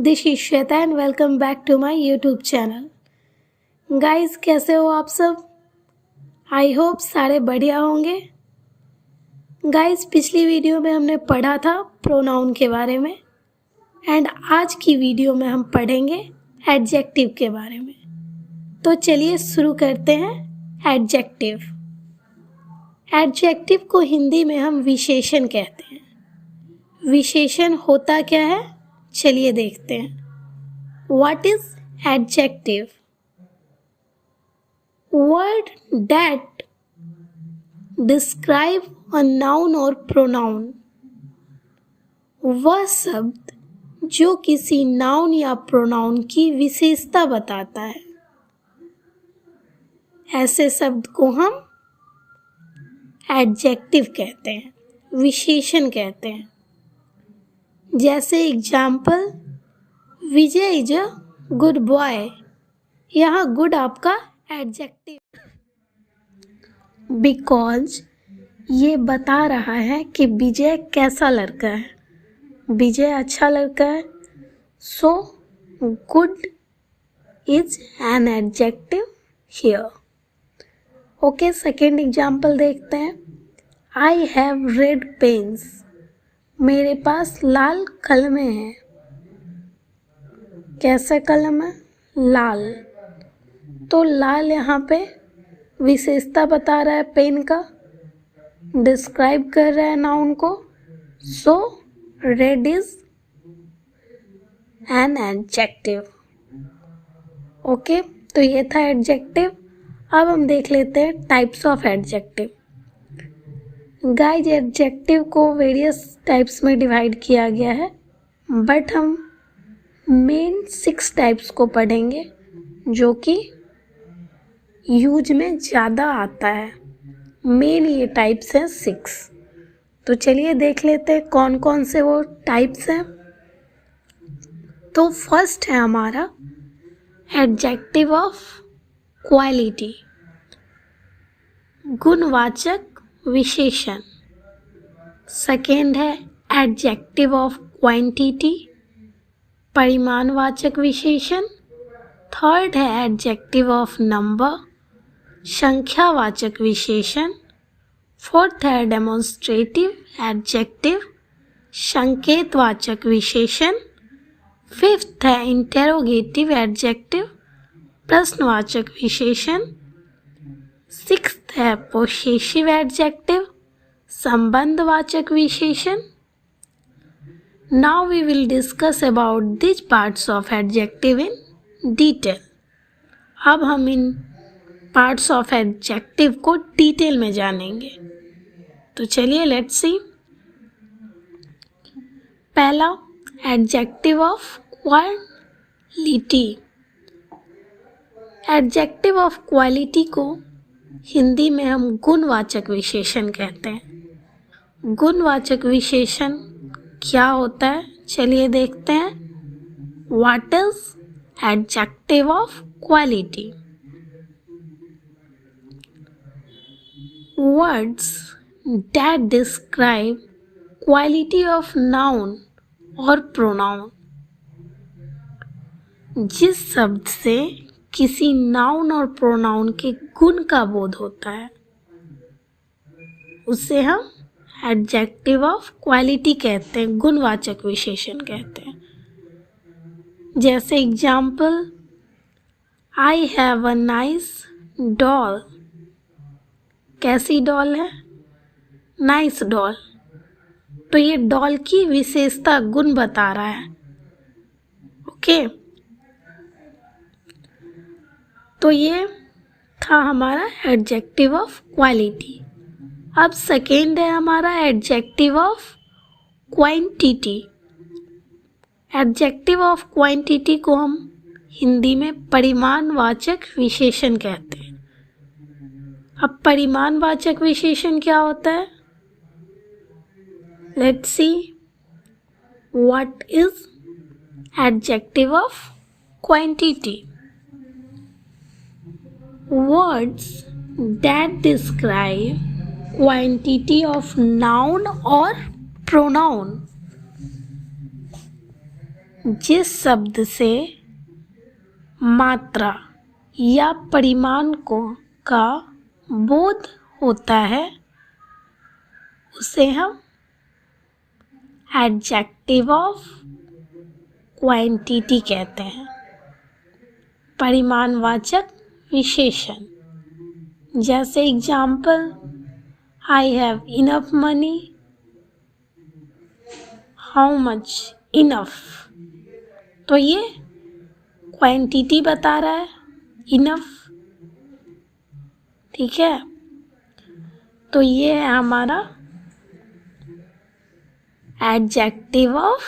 This is Shweta and welcome back to my YouTube channel. Guys, कैसे हो आप सब? आई होप सारे बढ़िया होंगे। गाइस, पिछली वीडियो में हमने पढ़ा था प्रोनाउन के बारे में एंड आज की वीडियो में हम पढ़ेंगे एडजेक्टिव के बारे में। तो चलिए शुरू करते हैं। एडजेक्टिव को हिंदी में हम विशेषण कहते हैं। विशेषण होता क्या है, चलिए देखते हैं। What is adjective? Word that describe a noun or pronoun। वह शब्द जो किसी नाउन या प्रोनाउन की विशेषता बताता है, ऐसे शब्द को हम एडजेक्टिव कहते हैं, विशेषण कहते हैं। जैसे example, Vijay is a good boy. यहाँ गुड आपका एडजेक्टिव, बिकॉज ये बता रहा है कि विजय कैसा लड़का है, विजय अच्छा लड़का है। So good is an adjective here. Okay, second example देखते हैं। I have red pens. मेरे पास लाल कलमें हैं। कैसे कलम है? लाल। तो लाल यहाँ पे विशेषता बता रहा है पेन का, डिस्क्राइब कर रहा है नाउन को। So red is an adjective. Okay, तो ये था एडजेक्टिव। अब हम देख लेते हैं types of adjective. Guys, adjective को वेरियस टाइप्स में डिवाइड किया गया है, बट हम मेन 6 टाइप्स को पढ़ेंगे जो कि यूज में ज़्यादा आता है। मेन ये टाइप्स हैं 6। तो चलिए देख लेते हैं कौन कौन से वो टाइप्स हैं। तो फर्स्ट है हमारा एडजेक्टिव ऑफ क्वालिटी, गुणवाचक विशेषण। सेकेंड है एडजेक्टिव ऑफ क्वांटिटी, परिमाणवाचक विशेषण। थर्ड है एडजेक्टिव ऑफ नंबर, संख्यावाचक विशेषण। फोर्थ है डेमोन्स्ट्रेटिव एडजेक्टिव, संकेतवाचक विशेषण। फिफ्थ है इंटेरोगेटिव एडजेक्टिव, प्रश्नवाचक विशेषण। सिक्स्थ है पोसेसिव एडजेक्टिव, संबंधवाचक विशेषण। Now we will discuss about this parts of adjective in detail. अब हम इन पार्ट्स ऑफ एडजेक्टिव को डिटेल में जानेंगे। तो चलिए लेट्स सी। पहला adjective of quality. Adjective of quality को हिंदी में हम गुणवाचक विशेषण कहते हैं। गुणवाचक विशेषण क्या होता है, चलिए देखते हैं। What is adjective of quality? Words that describe quality of noun और प्रोनाउन। जिस शब्द से किसी नाउन और प्रोनाउन के गुण का बोध होता है, उसे हम एडजेक्टिव ऑफ क्वालिटी कहते हैं, गुणवाचक विशेषण कहते हैं। जैसे example, I have a nice doll. कैसी डॉल है? Nice doll. तो ये डॉल की विशेषता, गुण बता रहा है। ओके, तो ये था हमारा एडजेक्टिव ऑफ क्वालिटी। अब सेकेंड है हमारा adjective of quantity. Adjective of quantity को हम हिंदी में परिमाणवाचक विशेषण कहते हैं। अब परिमाणवाचक विशेषण क्या होता है? Let's see what is adjective of quantity. Words that describe quantity of noun or pronoun। जिस शब्द से मात्रा या परिमाण का बोध होता है उसे हम एडजेक्टिव ऑफ क्वांटिटी कहते हैं, परिमाणवाचक विशेषण। जैसे example, I have enough money, how much enough, तो ये क्वांटिटी बता रहा है, इनफ। ठीक है, तो ये है हमारा एडजेक्टिव ऑफ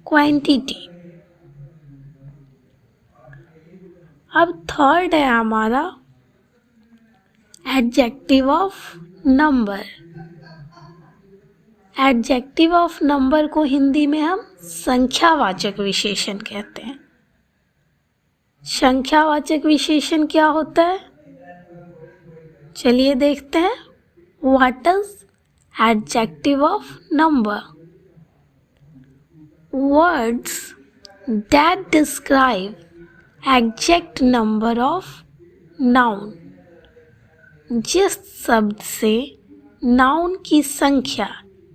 क्वांटिटी। अब थर्ड है हमारा adjective of number. Adjective of number को हिंदी में हम संख्यावाचक विशेषण कहते हैं। संख्यावाचक विशेषण क्या होता है, चलिए देखते हैं। What is adjective of number? Words that describe exact number of noun. जिस शब्द से नाउन की संख्या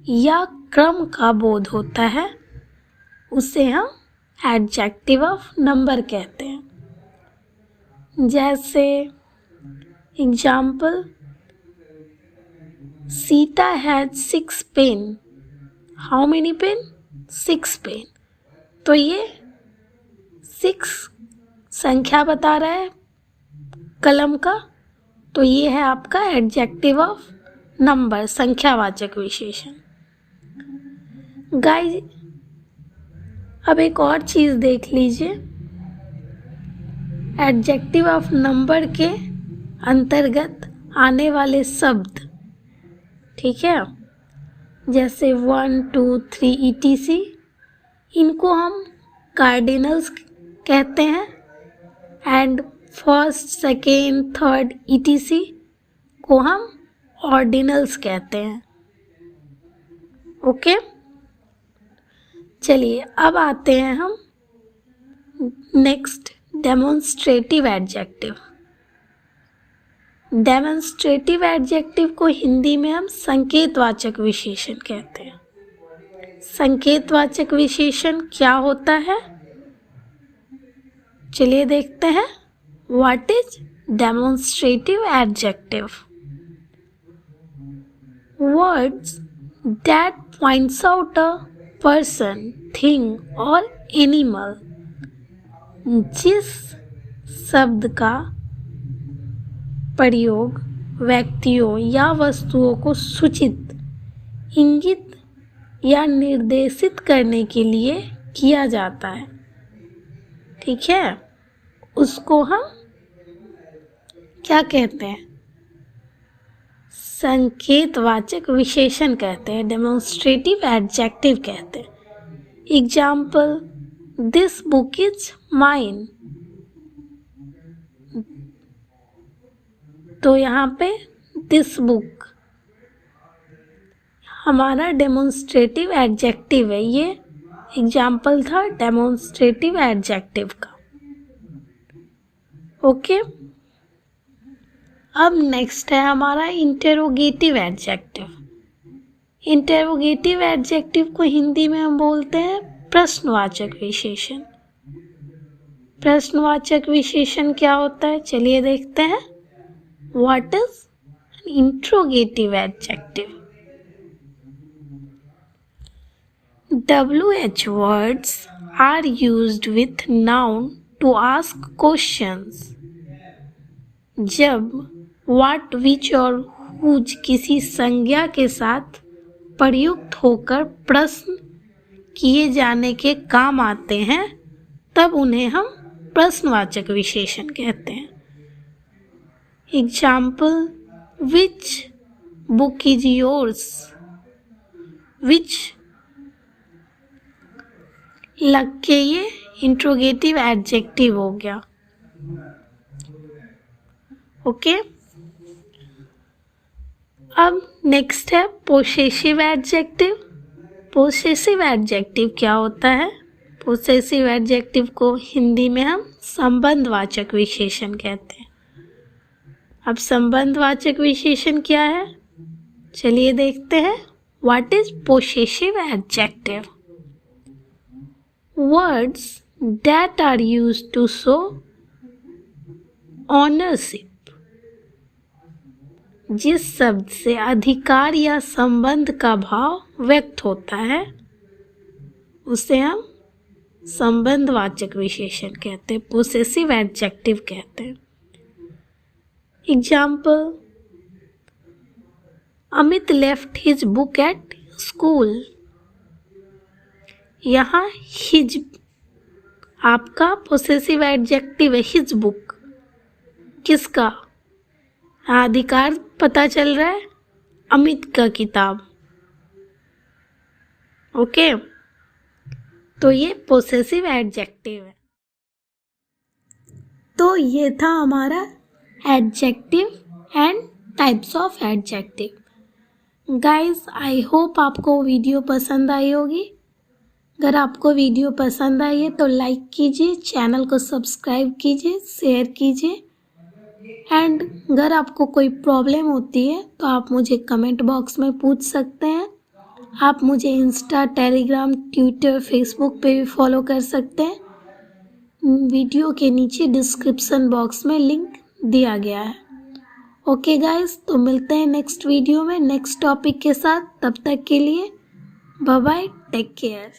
या क्रम का बोध होता है उसे हम एडजेक्टिव ऑफ नंबर कहते हैं। जैसे example, Sita had 6 pen, how many pen? 6 pen. तो ये 6 संख्या बता रहा है कलम का, तो ये है आपका एडजेक्टिव ऑफ नंबर, संख्यावाचक विशेषण। गाइस, अब एक और चीज़ देख लीजिए। एडजेक्टिव ऑफ नंबर के अंतर्गत आने वाले शब्द, ठीक है, जैसे 1, 2, 3 etc, इनको हम कार्डिनल्स कहते हैं, and first, second, third etc को हम ऑर्डिनल्स कहते हैं। ओके, चलिए अब आते हैं हम next, demonstrative adjective. Demonstrative adjective को हिंदी में हम संकेतवाचक विशेषण कहते हैं। संकेतवाचक विशेषण क्या होता है, चलिए देखते हैं। What is demonstrative adjective? Words that points out a person, thing और एनिमल। जिस शब्द का प्रयोग व्यक्तियों या वस्तुओं को सूचित, इंगित या निर्देशित करने के लिए किया जाता है, ठीक है, उसको हम क्या कहते हैं? संकेतवाचक विशेषण कहते हैं, डेमोन्स्ट्रेटिव एडजेक्टिव कहते हैं। Example, this book is mine. तो यहाँ पे दिस बुक हमारा डेमोन्स्ट्रेटिव एडजेक्टिव है। ये एग्जाम्पल था डेमोन्स्ट्रेटिव एडजेक्टिव का। ओके, अब नेक्स्ट है हमारा इंटेरोगेटिव एडजेक्टिव। इंटेरोगेटिव एडजेक्टिव को हिंदी में हम बोलते हैं प्रश्नवाचक विशेषण। प्रश्नवाचक विशेषण क्या होता है, चलिए देखते हैं। What is interrogative adjective? WH words are used with noun to ask questions. जब what, which और whose किसी संज्ञा के साथ प्रयुक्त होकर प्रश्न किए जाने के काम आते हैं, तब उन्हें हम प्रश्नवाचक विशेषण कहते हैं। Example, which book is yours? which लग के ये इंट्रोगेटिव एडजेक्टिव हो गया। ओके, अब नेक्स्ट है पोसेसिव एडजेक्टिव। पोसेसिव एडजेक्टिव क्या होता है, पोसेसिव एडजेक्टिव को हिंदी में हम संबंधवाचक विशेषण कहते हैं। अब संबंधवाचक विशेषण क्या है, चलिए देखते हैं। What is possessive adjective? Words that are used to show ownership. जिस शब्द से अधिकार या संबंध का भाव व्यक्त होता है उसे हम संबंधवाचक विशेषण कहते हैं, पोसेसिव एडजेक्टिव कहते हैं। Example, Amit left his book at school. यहाँ हिज आपका पोसेसिव एडजेक्टिव है, हिज बुक। किसका अधिकार पता चल रहा है? अमित का किताब। ओके, तो ये पोसेसिव एडजेक्टिव है। तो ये था हमारा adjective and types of adjective. Guys, I hope आपको वीडियो पसंद आई होगी। अगर आपको वीडियो पसंद आई है तो लाइक कीजिए, चैनल को सब्सक्राइब कीजिए, शेयर कीजिए। एंड अगर आपको कोई प्रॉब्लम होती है तो आप मुझे कमेंट बॉक्स में पूछ सकते हैं। आप मुझे इंस्टा, टेलीग्राम, ट्विटर, फेसबुक पे भी फॉलो कर सकते हैं। वीडियो के नीचे डिस्क्रिप्शन बॉक्स में लिंक दिया गया है। ओके गाइस, तो मिलते हैं नेक्स्ट वीडियो में नेक्स्ट टॉपिक के साथ। तब तक के लिए बाय बाय, टेक केयर।